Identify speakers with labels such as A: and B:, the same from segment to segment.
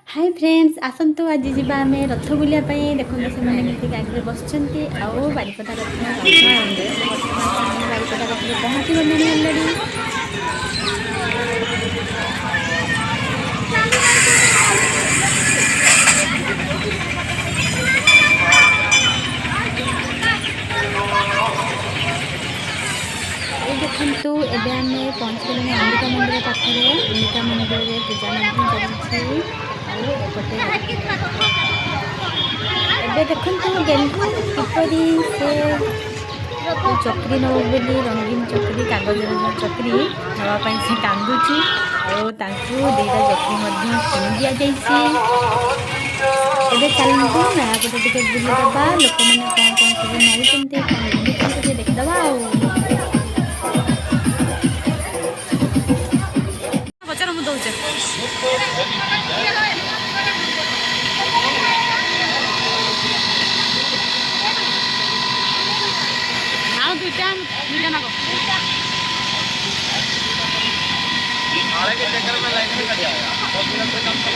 A: hi friends आसतु आज जीवा आम रथ बुलिया देखो से मैंने गाड़ी बस बारिपदा रथ बारिपदा रथ पहुँची गले अलरेडी देखु एबे आम पहुँच गले अंबिका मंदिर पाखे अंबिका मंदिर में पूजा चलती एबे देखु गेलु किपरि से चक्री नौ बोली रंगीन चक्री कागज चक्री नापी से कांदुची और दुईटा चक्री किनी दि जाए चलते नयापटे टे बुलेदबा लोक मैंने कौन कौन सब नौ देखीदबा पचार मुझे दौचे दुईटा ना नाले के चक्कर में लाइन में कट जाएगा और तुरंत पे काम कर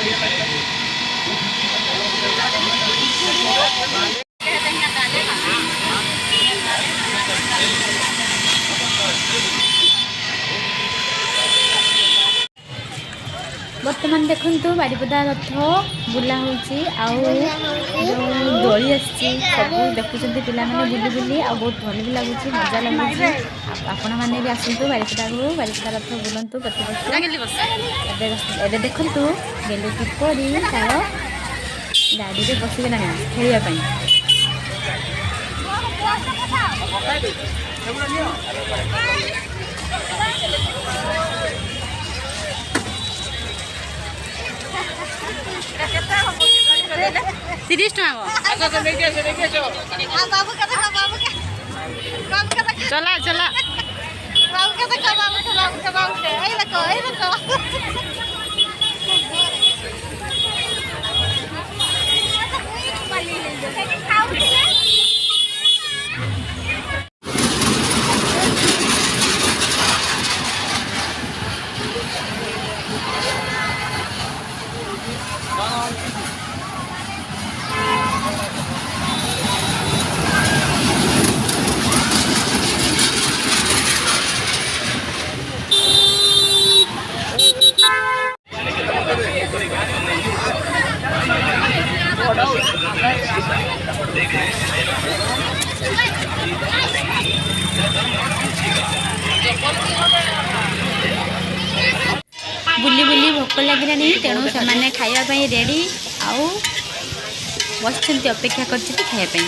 A: बर्तमान देखु बारिपदा रथ बुला होली सब देखुं पिला बुली बुली आ बहुत भल भी लगुच मजा लगुच आपण मैंने भी आसतु बारिपदा को बारिपदा रथ बुलतु प्रत्येक देखु गेलु किपरि तार गाड़ी में बसवे ना खेलने तीस चला चला बुली बुली भोक लगे तेणु से खावाई रेडी आउ बस अपेक्षा कर खायापी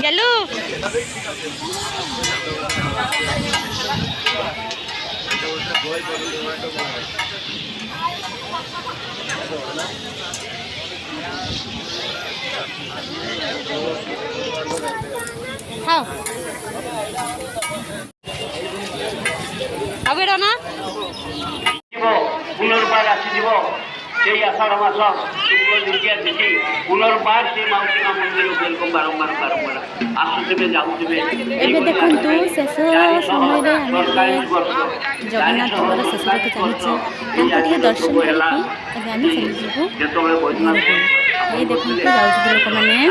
A: गलु हाँ अब ना
B: पुनर्बार आसीज से आषाढ़ मास शुक्ल द्वितीय तिथि पुनर्बार से माउसी मंदिर वेलकम बारंबार बारंबार आसुवे जाऊे
A: देखु शेष समय जगन्नाथ शेष रथ चलती दर्शन ये देखते जाऊँ लोक मैंने